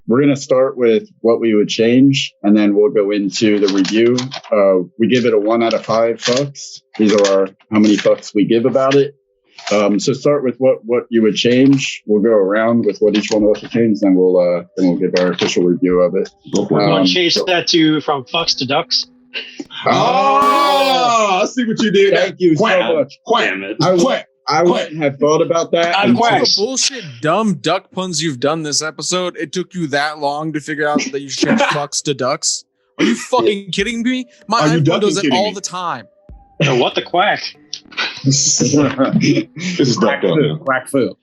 we're going to start with what we would change, and then we'll go into the review. We give it a 1 out of 5 fucks. These are how many fucks we give about it. So start with what you would change. We'll go around with what each one of us would change, then we'll give our official review of it. Want to change that to from fucks to ducks? Oh, I see what you did. Thank you so much. I wouldn't have thought about that. All the bullshit, dumb duck puns you've done this episode, it took you that long to figure out that you should change fucks to ducks? Are you fucking kidding me? My iPhone does it all the time. What the quack? This is quack food.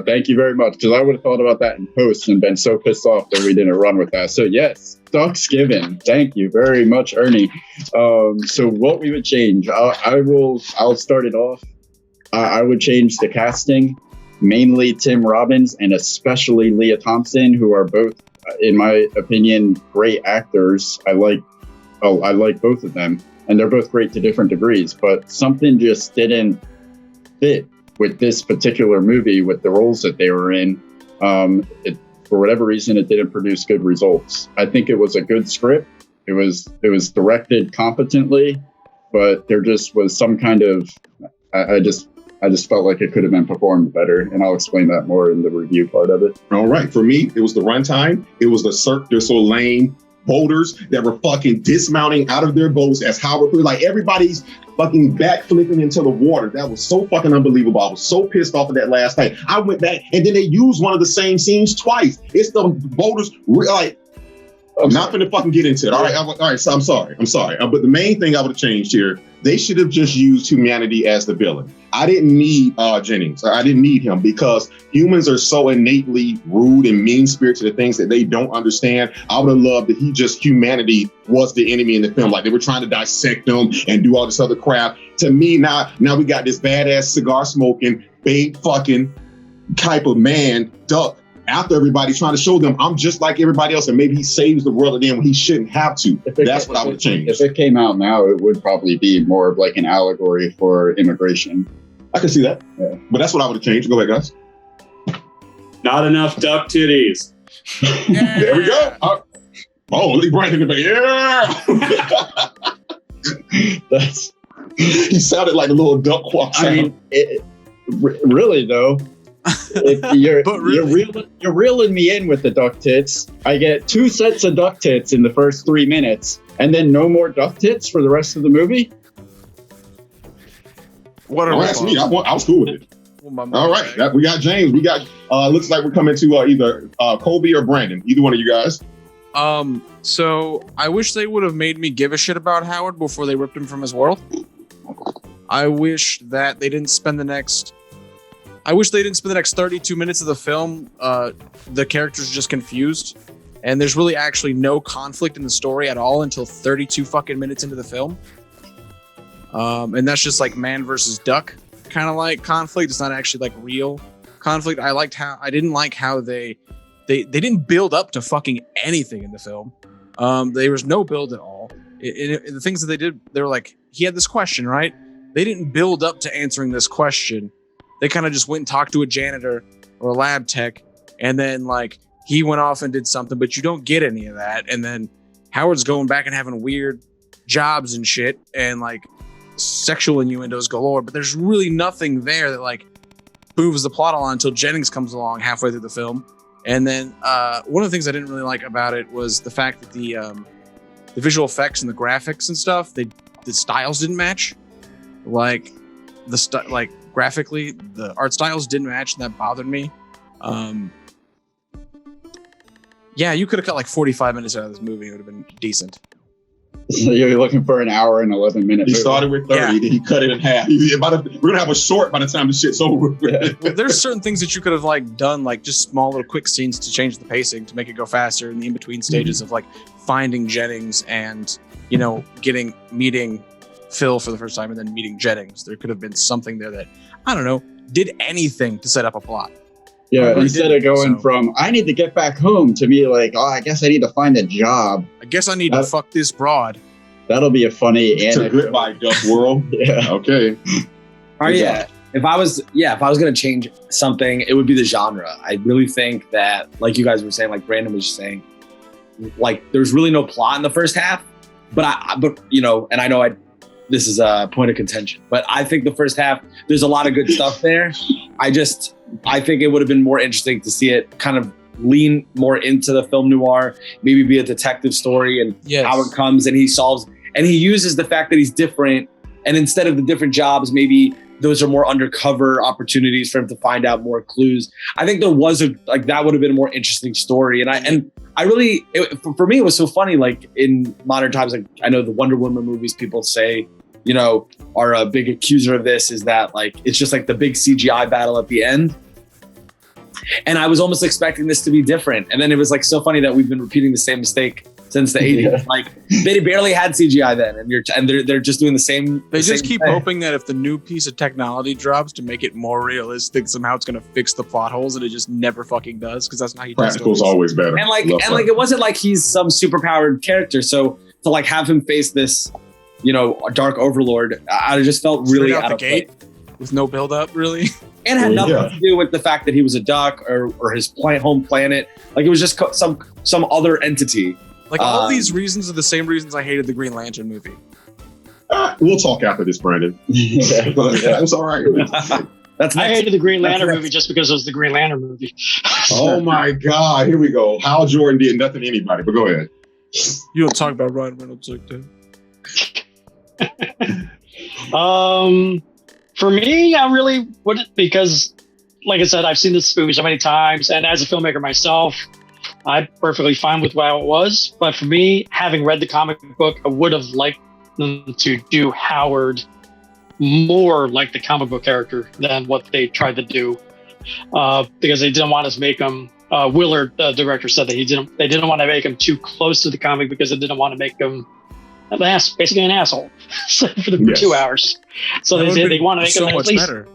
Thank you very much, because I would have thought about that in post and been so pissed off that we didn't run with that. So yes, ducks given. Thank you very much, Ernie. So what we would change, I'll start it off. I would change the casting, mainly Tim Robbins and especially Leah Thompson, who are both, in my opinion, great actors. I like both of them, and they're both great to different degrees. But something just didn't fit with this particular movie, with the roles that they were in. For whatever reason, it didn't produce good results. I think it was a good script. It was directed competently, but there just was some kind of, I just felt like it could have been performed better, and I'll explain that more in the review part of it. All right. For me, it was the runtime. It was the Cirque du Soleil boaters that were fucking dismounting out of their boats as Howard, like everybody's fucking backflipping into the water. That was so fucking unbelievable. I was so pissed off of that last night. I went back, and then they used one of the same scenes twice. It's the boaters, like, I'm not gonna fucking get into it. All right. So I'm sorry. But the main thing I would have changed here, they should have just used humanity as the villain. I didn't need Jennings. I didn't need him, because humans are so innately rude and mean-spirited to things that they don't understand. I would have loved that humanity was the enemy in the film. Like, they were trying to dissect them and do all this other crap. To me, now we got this badass cigar smoking, babe fucking type of man, duck, after everybody, trying to show them I'm just like everybody else, and maybe he saves the world at the end when he shouldn't have to. That's what I would change. If it came out now, it would probably be more of like an allegory for immigration. I can see that. Yeah. But that's what I would have changed. Go ahead, guys. Not enough duck titties. Yeah. There we go. Lee Brandon, yeah. He sounded like a little duck quack sound. I mean, really though. If you're reeling me in with the duck tits. I get 2 sets of duck tits in the first 3 minutes, and then no more duck tits for the rest of the movie. That's me. I was cool with it. All right, we got James. We got. Looks like we're coming to either Coby or Brandon. Either one of you guys. So I wish they would have made me give a shit about Howard before they ripped him from his world. I wish that they didn't spend the next 32 minutes of the film, the characters are just confused, and there's really actually no conflict in the story at all until 32 fucking minutes into the film. And that's just like man versus duck kind of like conflict. It's not actually like real conflict. I didn't like how they didn't build up to fucking anything in the film. There was no build at all. The things that they did, they were like, he had this question, right? They didn't build up to answering this question. They kind of just went and talked to a janitor or a lab tech, and then like he went off and did something, but you don't get any of that. And then Howard's going back and having weird jobs and shit, and like sexual innuendos galore, but there's really nothing there that like moves the plot along until Jennings comes along halfway through the film. And then one of the things I didn't really like about it was the fact that the visual effects and the graphics and stuff, the styles didn't match. Like graphically, the art styles didn't match, and that bothered me. Yeah, you could have cut like 45 minutes out of this movie. It would have been decent. So you're looking for an hour and 11 minutes. He started with 30, then he cut it in half. We're going to have a short by the time the shit's over. Yeah. Well, there's certain things that you could have like done, like just small little quick scenes to change the pacing, to make it go faster in the in-between stages of like finding Jennings and, you know, meeting Phil for the first time and then meeting Jennings. There could have been something there that, I don't know, did anything to set up a plot. Yeah, instead of going from, I need to get back home, to me like, oh, I guess I need to find a job. I guess I need to fuck this broad. That'll be a funny anecdote. To Goodbye Duck World. Yeah. Okay. Oh, yeah. If I was going to change something, it would be the genre. I really think that, like you guys were saying, like Brandon was saying, like there's really no plot in the first half. But you know, and I know this is a point of contention, but I think the first half, there's a lot of good stuff there. I think it would have been more interesting to see it kind of lean more into the film noir, maybe be a detective story and how it comes and he solves, and he uses the fact that he's different. And instead of the different jobs, maybe those are more undercover opportunities for him to find out more clues. I think there was that would have been a more interesting story. And I really, for me, it was so funny. Like in modern times, like I know the Wonder Woman movies, people say, you know, are a big accuser of this, is that like, it's just like the big CGI battle at the end. And I was almost expecting this to be different. And then it was like so funny that we've been repeating the same mistake since the 80s. Yeah. Like they barely had CGI then, and they're just doing the same. They just keep hoping that if the new piece of technology drops to make it more realistic, somehow it's gonna fix the plot holes, and it just never fucking does, because that's not how you do it. Practical's always better. And like it wasn't like he's some superpowered character. So to like have him face this, you know, dark overlord, I just felt really out of place. With no build up, really. And had nothing to do with the fact that he was a duck or his home planet. Like it was just some other entity. Like all these reasons are the same reasons I hated the Green Lantern movie. We'll talk after this, Brandon. It's all right. I hated the Green Lantern movie just because it was the Green Lantern movie. Oh my God, here we go. Hal Jordan did nothing to anybody, but go ahead. You don't talk about Ryan Reynolds like that. For me, I really wouldn't, because like I said, I've seen this movie so many times, and as a filmmaker myself, I'm perfectly fine with how it was. But for me, having read the comic book, I would have liked them to do Howard more like the comic book character than what they tried to do, because they didn't want to make him. Willard, the director, said that they didn't want to make him too close to the comic because they didn't want to make him basically an asshole for 2 hours. So they want to make him at least better.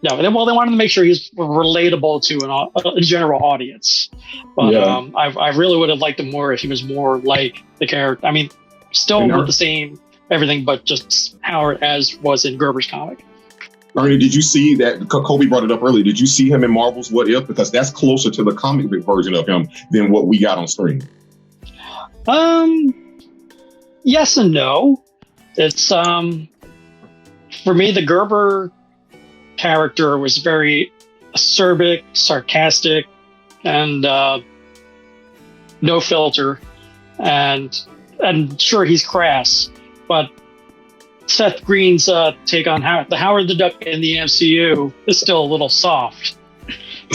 No, they wanted to make sure he's relatable to a general audience. But I really would have liked him more if he was more like the character. I mean, still with the same everything, but just Howard as was in Gerber's comic. Ernie, did you see that? Coby brought it up earlier. Did you see him in Marvel's What If? Because that's closer to the comic book version of him than what we got on screen. Yes and no. It's for me, the Gerber character was very acerbic, sarcastic, and no filter. And sure, he's crass, but Seth Green's take on the Howard the Duck in the MCU is still a little soft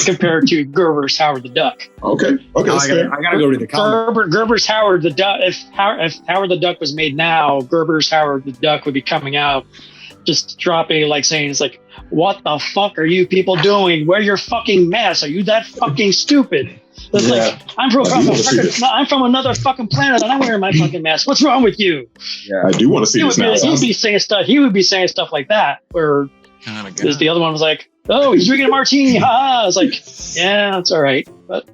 compared to Gerber's Howard the Duck. Okay. I gotta go to the comic. Gerber's Howard the Duck. If Howard the Duck was made now, Gerber's Howard the Duck would be coming out, just dropping saying, it's like, what the fuck are you people doing? Wear your fucking mask. Are you that fucking stupid? It's like, I'm from another fucking planet and I'm wearing my fucking mask. What's wrong with you? Yeah, I do want to see this now. He would be saying stuff like that, where the other one was like, oh, he's drinking a martini. Ha! It's like, yeah, that's all right. But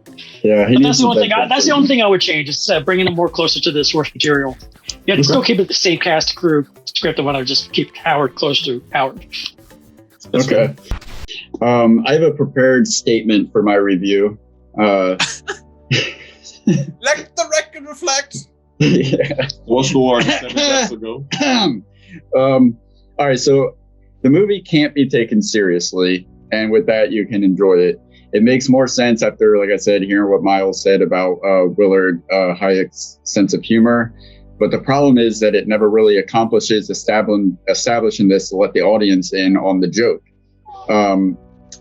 that's the only thing. That's the only thing I would change, is bringing him more closer to the source material. You have to still keep it the same cast crew script. I want to just keep Howard closer to Howard. Okay. I have a prepared statement for my review. Let the record reflect. Yeah. What's the word 7 steps ago? All right, so the movie can't be taken seriously, and with that, you can enjoy it. It makes more sense after, like I said, hearing what Miles said about Willard Hayek's sense of humor. But the problem is that it never really accomplishes establishing this to let the audience in on the joke.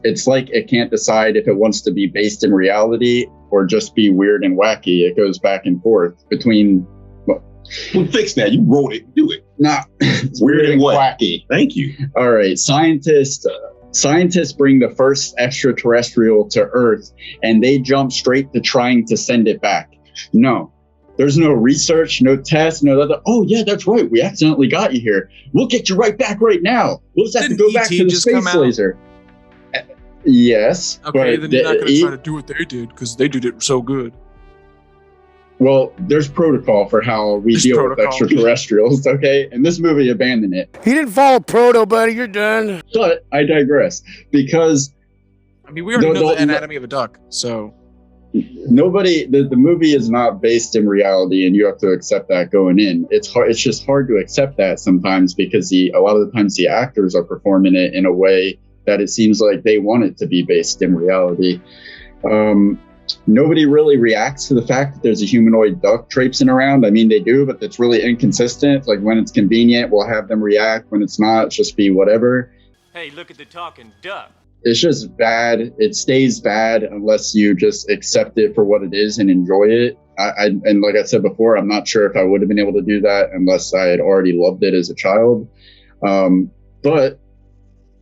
It's like it can't decide if it wants to be based in reality or just be weird and wacky. It goes back and forth between. Well, fix that. You wrote it. Do it. Nah, it's weird and wacky. Thank you. All right. Scientists bring the first extraterrestrial to Earth, and they jump straight to trying to send it back. No. There's no research, no test, no other. Oh, yeah, that's right. We accidentally got you here. We'll get you right back right now. We'll just have to go back to the space laser. Yes. Okay, then you're not going to try to do what they did, because they did it so good. Well, there's protocol for how we deal with extraterrestrials, okay? And this movie abandoned it. He didn't follow proto, buddy. You're done. But I digress, because I mean, we already know the anatomy of a duck, so the movie is not based in reality, and you have to accept that going in. It's hard. It's just hard to accept that sometimes, because a lot of the times the actors are performing it in a way that it seems like they want it to be based in reality. Nobody really reacts to the fact that there's a humanoid duck traipsing around. I mean, they do, but it's really inconsistent. Like, when it's convenient, we'll have them react. When it's not, it's just be whatever. Hey, look at the talking duck. It's just bad. It stays bad unless you just accept it for what it is and enjoy it. And like I said before, I'm not sure if I would have been able to do that unless I had already loved it as a child. But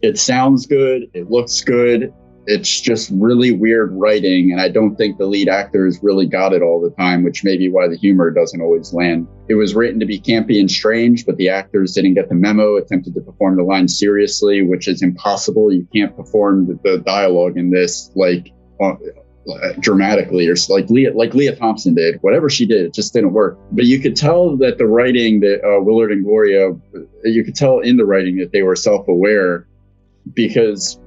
it sounds good. It looks good. It's just really weird writing, and I don't think the lead actors really got it all the time, which may be why the humor doesn't always land. It was written to be campy and strange, but the actors didn't get the memo, attempted to perform the lines seriously, which is impossible. You can't perform the dialogue in this dramatically, or like Leah Thompson did. Whatever she did, it just didn't work. But you could tell that the writing that Willard and Gloria, you could tell in the writing that they were self-aware, because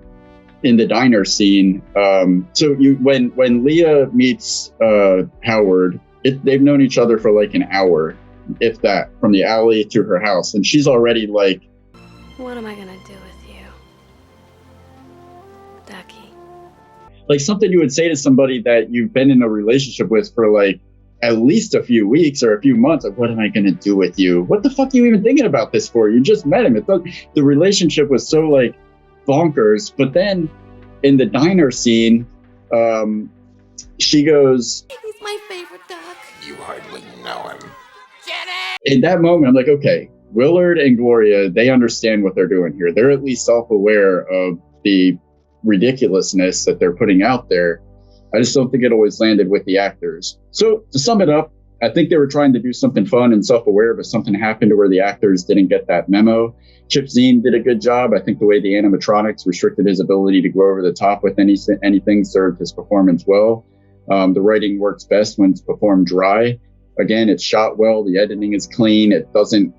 in the diner scene, when Leah meets Howard, they've known each other for like an hour, if that, from the alley to her house, and she's already like, "What am I gonna do with you, Ducky?" Like something you would say to somebody that you've been in a relationship with for like at least a few weeks or a few months. Like, what am I gonna do with you? What the fuck are you even thinking about this for? You just met him. The relationship was so like bonkers. But then in the diner scene, she goes, "He's my favorite duck." You hardly know him. In that moment, I'm like, okay, Willard and Gloria, they understand what they're doing here. They're at least self-aware of the ridiculousness that they're putting out there. I just don't think it always landed with the actors. So to sum it up, I think they were trying to do something fun and self-aware, but something happened to where the actors didn't get that memo. Chip Zien did a good job. I think the way the animatronics restricted his ability to go over the top with anything served his performance well. The writing works best when it's performed dry. Again, it's shot well. The editing is clean. It doesn't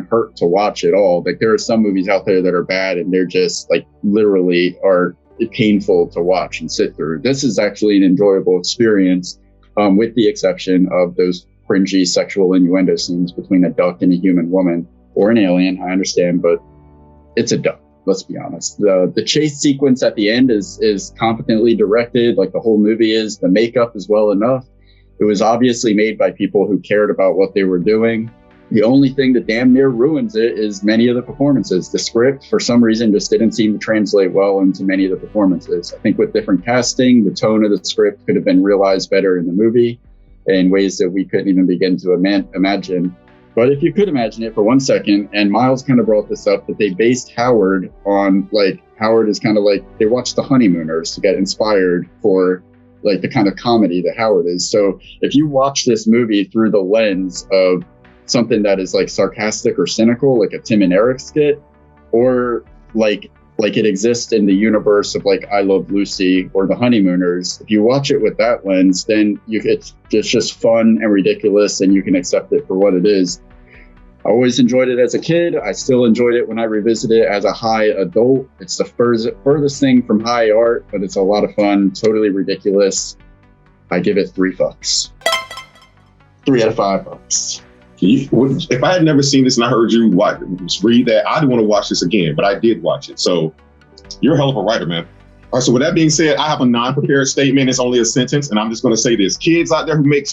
hurt to watch at all. Like, there are some movies out there that are bad, and they're just like literally are painful to watch and sit through. This is actually an enjoyable experience, with the exception of those cringy sexual innuendo scenes between a duck and a human woman, or an alien. I understand, but it's a duck. Let's be honest. The chase sequence at the end is competently directed, like the whole movie is. The makeup is well enough. It was obviously made by people who cared about what they were doing. The only thing that damn near ruins it is many of the performances. The script, for some reason, just didn't seem to translate well into many of the performances. I think with different casting, the tone of the script could have been realized better in the movie in ways that we couldn't even begin to imagine. But if you could imagine it for 1 second, and Miles kind of brought this up, that they based Howard on, like, Howard is kind of like, they watched The Honeymooners to get inspired for like the kind of comedy that Howard is. So if you watch this movie through the lens of something that is like sarcastic or cynical, like a Tim and Eric skit, or like it exists in the universe of like I Love Lucy or The Honeymooners, if you watch it with that lens, then it's just fun and ridiculous, and you can accept it for what it is. I always enjoyed it as a kid. I still enjoyed it when I revisit it as a high adult. It's the furthest thing from high art, but it's a lot of fun, totally ridiculous. I give it 3 fucks. 3 out of 5 fucks. If I had never seen this and I heard you read that, I'd want to watch this again, but I did watch it. So you're a hell of a writer, man. All right, so with that being said, I have a non-prepared statement. It's only a sentence, and I'm just going to say this. Kids out there who make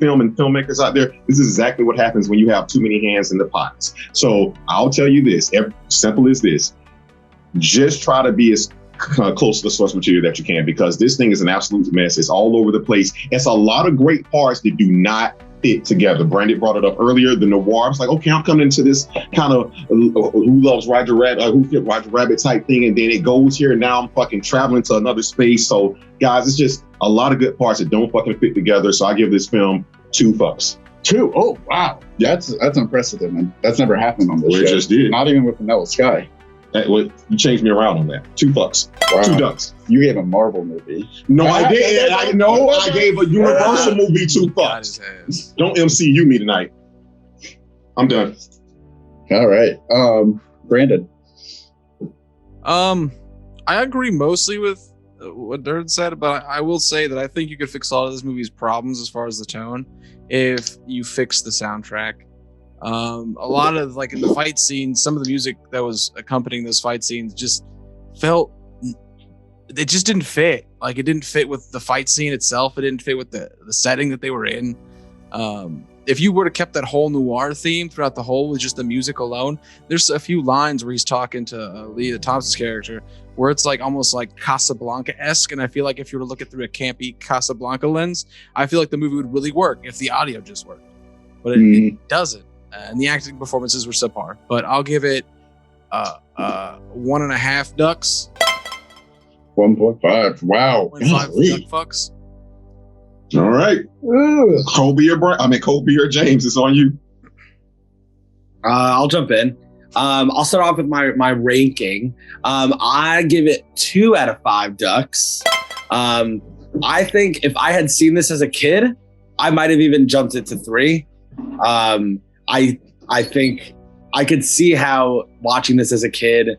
film, and filmmakers out there, this is exactly what happens when you have too many hands in the pots. So I'll tell you this, simple as this. Just try to be as close to the source material that you can, because this thing is an absolute mess. It's all over the place. It's a lot of great parts that do not fit together. Brandon brought it up earlier. The noir, it's like, okay, I'm coming into this kind of who loves Roger Rabbit, who fit Roger Rabbit type thing, and then it goes here, and now I'm fucking traveling to another space. So guys, it's just a lot of good parts that don't fucking fit together. So I give this film 2 fucks. 2? Oh wow, that's unprecedented, man. That's never happened on this show. It just did. Not even with Vanilla Sky. You changed me around on that. 2 fucks. Wow. 2 ducks. You gave a Marvel movie. No, I didn't. I know I gave a Universal movie 2 Got his fucks. ass. Don't MCU me tonight. I'm done. All right. Brandon. I agree mostly with what Dirt said, but I will say that I think you could fix a lot of this movie's problems as far as the tone if you fix the soundtrack. A lot of, like, in the fight scenes, some of the music that was accompanying those fight scenes just felt, it just didn't fit. Like, it didn't fit with the fight scene itself. It didn't fit with the setting that they were in. If you were to kept that whole noir theme throughout the whole with just the music alone, there's a few lines where he's talking to Leah Thompson's character where it's like almost like Casablanca-esque, and I feel like if you were to look at through a campy Casablanca lens, I feel like the movie would really work if the audio just worked, but it doesn't, and the acting performances were subpar. But I'll give it 1.5 ducks. 1.5. Wow. 1.5 duck fucks. All right. Coby or James, it's on you. I'll jump in. I'll start off with my ranking. I give it 2 out of 5 ducks. I think if I had seen this as a kid, I might have even jumped it to 3. I think I could see how watching this as a kid,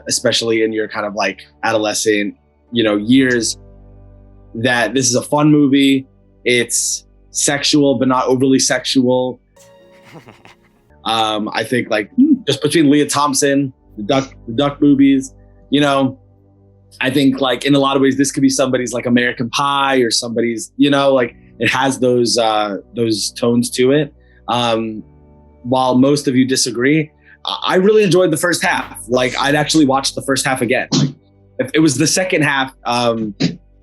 especially in your kind of like adolescent, years, that this is a fun movie. It's sexual, but not overly sexual. I think like just between Leah Thompson, the Duck movies, I think like in a lot of ways this could be somebody's like American Pie or somebody's, like it has those tones to it. While most of you disagree, I really enjoyed the first half. Like I'd actually watch the first half again. Like, if it was the second half,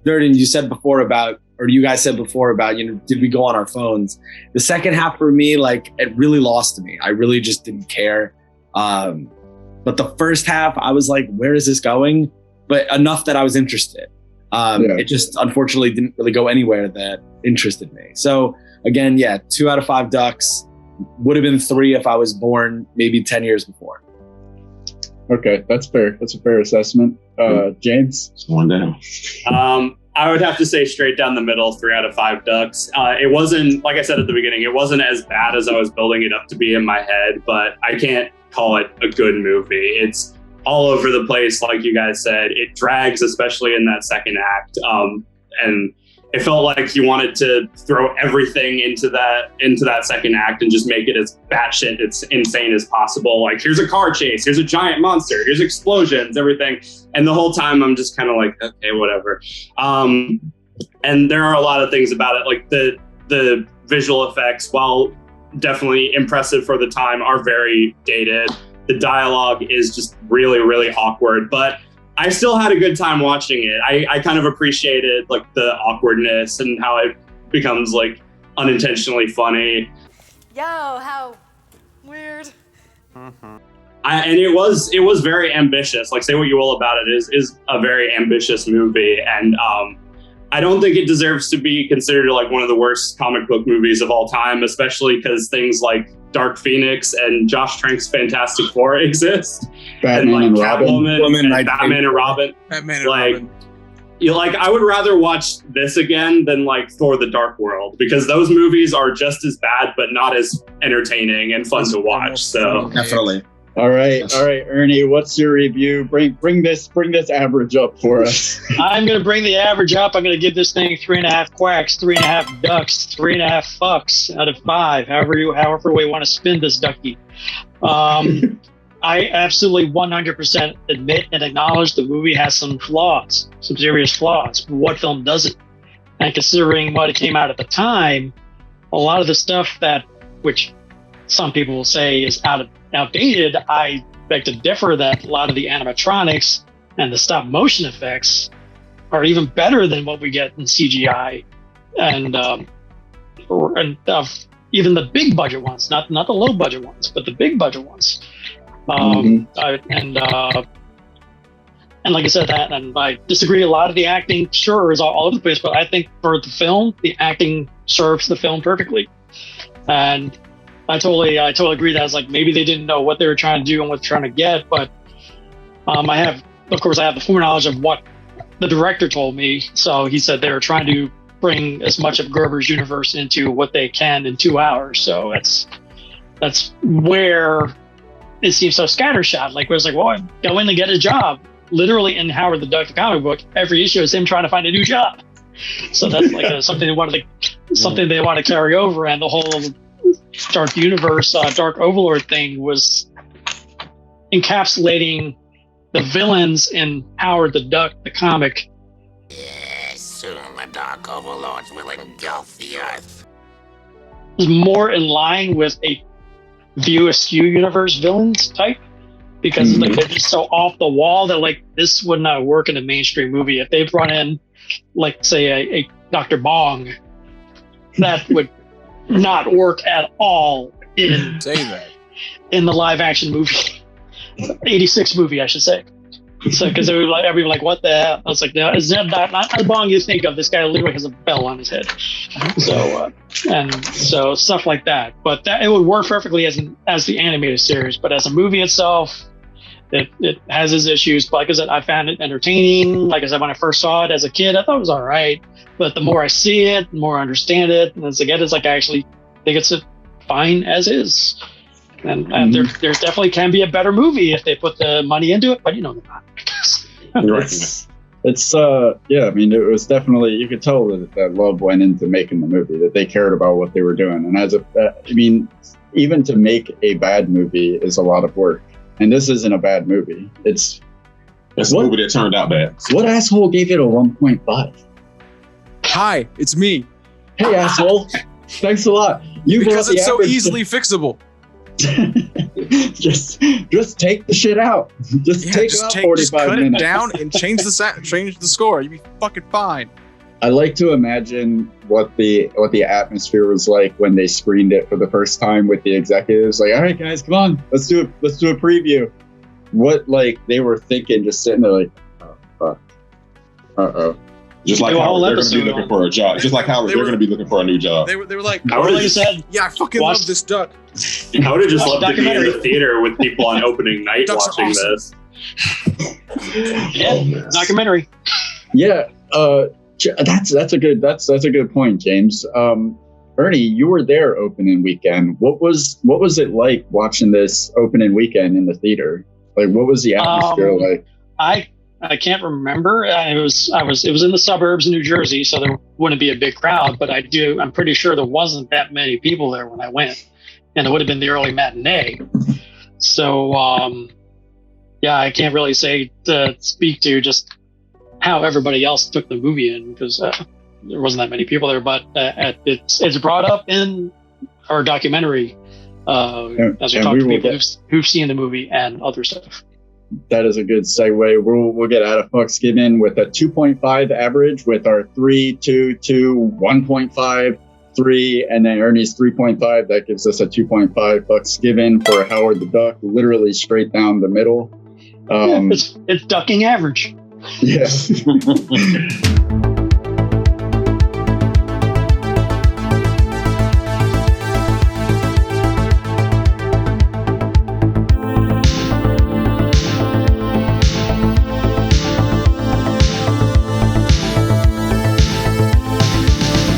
Durden, you said before about, or you guys said before about, did we go on our phones? The second half for me, like it really lost to me. I really just didn't care. But the first half, I was like, where is this going? But enough that I was interested. It just unfortunately didn't really go anywhere that interested me. So again, 2 out of 5 ducks. Would have been 3 if I was born maybe 10 years before. Okay, that's fair. That's a fair assessment. James? It's going down. I would have to say straight down the middle, 3 out of 5 ducks. It wasn't, like I said at the beginning, it wasn't as bad as I was building it up to be in my head, but I can't call it a good movie. It's all over the place, like you guys said. It drags, especially in that second act. And it felt like you wanted to throw everything into that second act and just make it as batshit, it's insane as possible. Like, here's a car chase, here's a giant monster, here's explosions, everything. And the whole time I'm just kind of like, okay, whatever. And there are a lot of things about it, like the visual effects, while definitely impressive for the time, are very dated. The dialogue is just really, really awkward, but I still had a good time watching it. I kind of appreciated like the awkwardness and how it becomes like unintentionally funny. Yo, how weird. And it was very ambitious. Like, say what you will about it, is a very ambitious movie, and I don't think it deserves to be considered like one of the worst comic book movies of all time, especially because things like Dark Phoenix and Josh Trank's Fantastic Four exist. Batman and Robin. Batman and Robin. I would rather watch this again than like Thor: The Dark World, because those movies are just as bad but not as entertaining and fun to watch. So Definitely. All right, Ernie, what's your review? Bring this average up for us. I'm gonna bring the average up. I'm gonna give this thing 3.5 quacks, 3.5 ducks, 3.5 fucks out of 5. However we want to spin this ducky. I absolutely 100% admit and acknowledge the movie has some flaws, some serious flaws. What film doesn't? And considering what it came out at the time, a lot of the stuff which some people will say is outdated, I beg to differ that a lot of the animatronics and the stop motion effects are even better than what we get in CGI, and even the big budget ones, not the low budget ones, but the big budget ones. And like I said, and I disagree. A lot of the acting, sure, is all over the place, but I think for the film, the acting serves the film perfectly. And I totally agree. That I was like, maybe they didn't know what they were trying to do and what they're trying to get. But I have the foreknowledge of what the director told me. So he said they were trying to bring as much of Gerber's universe into what they can in 2 hours. So that's where it seems so scattershot. Like, it was like, well, I'm going to get a job. Literally in Howard the Duck, the comic book, every issue is him trying to find a new job. So that's like something they want to carry over, and the whole Dark Universe, Dark Overlord thing was encapsulating the villains in Howard the Duck, the comic. Yes, soon the Dark Overlords will engulf the Earth. Is more in line with a View Askew universe villains type, because like they're just so off the wall that like this would not work in a mainstream movie. If they brought in, like, say a Dr. Bong, that would not work at all in in the live action movie, 86 movie, I should say. So because I'd be like, what the hell? I was like, no, is that not the Bong you think of? This guy literally has a bell on his head. So and so stuff like that. But that it would work perfectly as the animated series. But as a movie itself, it has its issues. But like I said, I found it entertaining. Like I said, when I first saw it as a kid, I thought it was all right. But the more I see it, the more I understand it. And as I get it, it's like I actually think it's fine as is. And there definitely can be a better movie if they put the money into it, but they're not. It's I mean, it was definitely, you could tell that love went into making the movie, that they cared about what they were doing. And even to make a bad movie is a lot of work. And this isn't a bad movie. It's a movie that turned out bad. What asshole gave it a 1.5? Hi, it's me. Hey, asshole. Thanks a lot. Because it's so easily fixable. just take the shit out. Just cut it down and change the score. You'd be fucking fine. I like to imagine what the atmosphere was like when they screened it for the first time with the executives. Like, all right, guys, come on, let's do a preview. What they were thinking, just sitting there like, oh, fuck. Just like how they're going to be looking for a job. Just like how they're going to be looking for a new job. They were like, I I fucking love this duck. I would have just loved to be in the theater with people on opening night Ducks watching awesome. this. Yeah, documentary. Yeah, that's a good point, James. Ernie, you were there opening weekend. What was it like watching this opening weekend in the theater? Like, what was the atmosphere like? I can't remember. It was in the suburbs of New Jersey, so there wouldn't be a big crowd. But I'm pretty sure there wasn't that many people there when I went, and it would have been the early matinee. So I can't really speak to just how everybody else took the movie in, because there wasn't that many people there. But it's brought up in our documentary as we talk to people who've seen the movie and other stuff. That is a good segue. We'll get out of Fuck's Given with a 2.5 average with our 3, 2, 2, 1.5, 3, and then Ernie's 3.5. That gives us a 2.5 Fuck's Given for Howard the Duck, literally straight down the middle. It's ducking average. Yes.